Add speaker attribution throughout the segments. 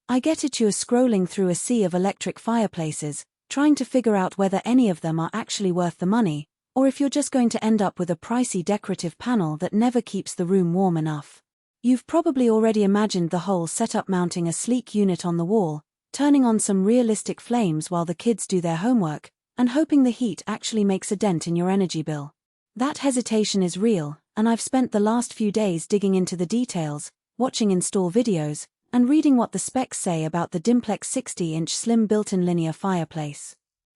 Speaker 1: I get it, you're scrolling through a sea of electric fireplaces, trying to figure out whether any of them are actually worth the money, or if you're just going to end up with a pricey decorative panel that never keeps the room warm enough. You've probably already imagined the whole setup, mounting a sleek unit on the wall, turning on some realistic flames while the kids do their homework, and hoping the heat actually makes a dent in your energy bill. That hesitation is real, and I've spent the last few days digging into the details, watching install videos, and reading what the specs say about the Dimplex 60-inch slim built-in linear fireplace.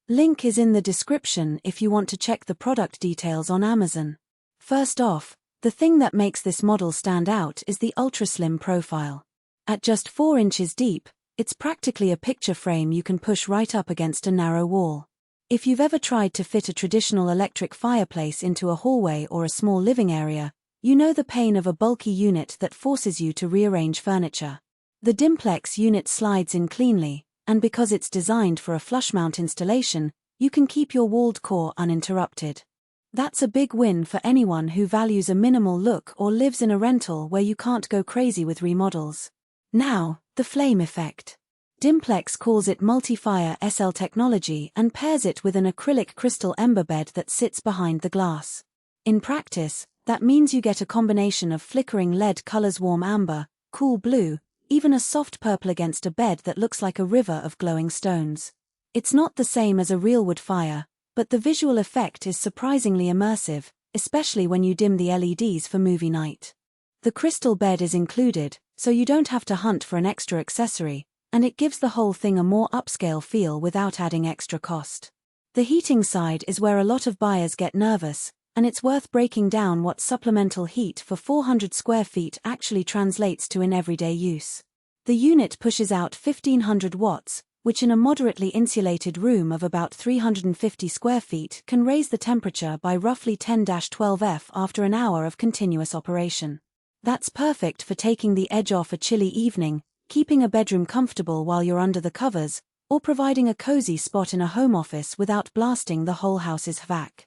Speaker 1: Link is in the description if you want to check the product details on Amazon. First off, the thing that makes this model stand out is the ultra-slim profile. At just 4 inches deep, it's practically a picture frame you can push right up against a narrow wall. If you've ever tried to fit a traditional electric fireplace into a hallway or a small living area, you know the pain of a bulky unit that forces you to rearrange furniture. The Dimplex unit slides in cleanly, and because it's designed for a flush mount installation, you can keep your walled core uninterrupted. That's a big win for anyone who values a minimal look or lives in a rental where you can't go crazy with remodels. Now, the flame effect. Dimplex calls it multi-fire SL technology and pairs it with an acrylic crystal ember bed that sits behind the glass. In practice, that means you get a combination of flickering LED colors, warm amber, cool blue, even a soft purple against a bed that looks like a river of glowing stones. It's not the same as a real wood fire, but the visual effect is surprisingly immersive, especially when you dim the LEDs for movie night. The crystal bed is included, so you don't have to hunt for an extra accessory, and it gives the whole thing a more upscale feel without adding extra cost. The heating side is where a lot of buyers get nervous, and it's worth breaking down what supplemental heat for 400 square feet actually translates to in everyday use. The unit pushes out 1500 watts, which in a moderately insulated room of about 350 square feet can raise the temperature by roughly 10-12 F after an hour of continuous operation. That's perfect for taking the edge off a chilly evening, keeping a bedroom comfortable while you're under the covers, or providing a cozy spot in a home office without blasting the whole house's HVAC.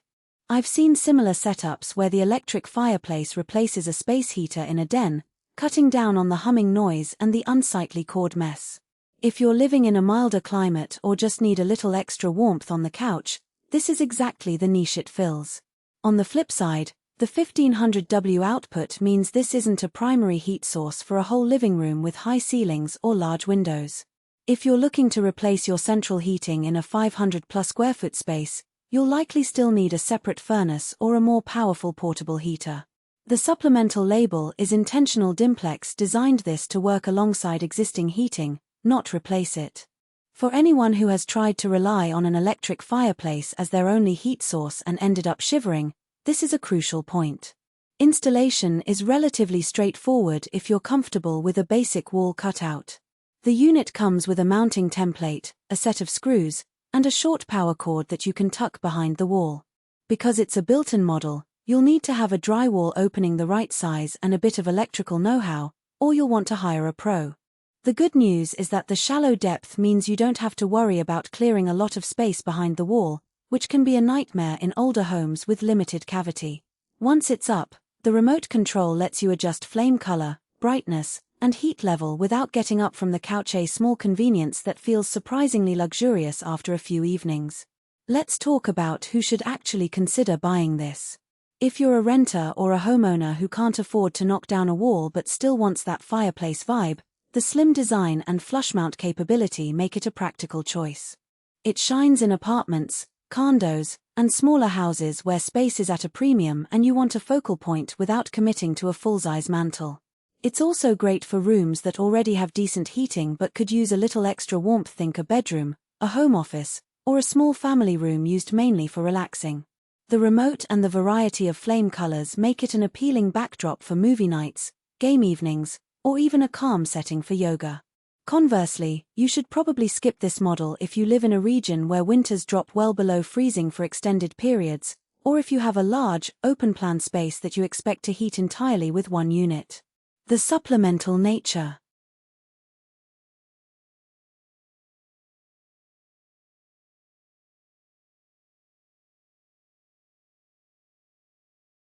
Speaker 1: I've seen similar setups where the electric fireplace replaces a space heater in a den, cutting down on the humming noise and the unsightly cord mess. If you're living in a milder climate or just need a little extra warmth on the couch, this is exactly the niche it fills. On the flip side, the 1500W output means this isn't a primary heat source for a whole living room with high ceilings or large windows. If you're looking to replace your central heating in a 500+ square foot space, you'll likely still need a separate furnace or a more powerful portable heater. The supplemental label is intentional. Dimplex designed this to work alongside existing heating, not replace it. For anyone who has tried to rely on an electric fireplace as their only heat source and ended up shivering, this is a crucial point. Installation is relatively straightforward if you're comfortable with a basic wall cutout. The unit comes with a mounting template, a set of screws, and a short power cord that you can tuck behind the wall. Because it's a built-in model, you'll need to have a drywall opening the right size and a bit of electrical know-how, or you'll want to hire a pro. The good news is that the shallow depth means you don't have to worry about clearing a lot of space behind the wall, which can be a nightmare in older homes with limited cavity. Once it's up, the remote control lets you adjust flame color, brightness, and heat level without getting up from the couch, a small convenience that feels surprisingly luxurious after a few evenings. Let's talk about who should actually consider buying this. If you're a renter or a homeowner who can't afford to knock down a wall but still wants that fireplace vibe, the slim design and flush mount capability make it a practical choice. It shines in apartments, condos, and smaller houses where space is at a premium and you want a focal point without committing to a full-size mantle. It's also great for rooms that already have decent heating but could use a little extra warmth. Think a bedroom, a home office, or a small family room used mainly for relaxing. The remote and the variety of flame colors make it an appealing backdrop for movie nights, game evenings, or even a calm setting for yoga. Conversely, you should probably skip this model if you live in a region where winters drop well below freezing for extended periods, or if you have a large, open-plan space that you expect to heat entirely with one unit. The supplemental nature.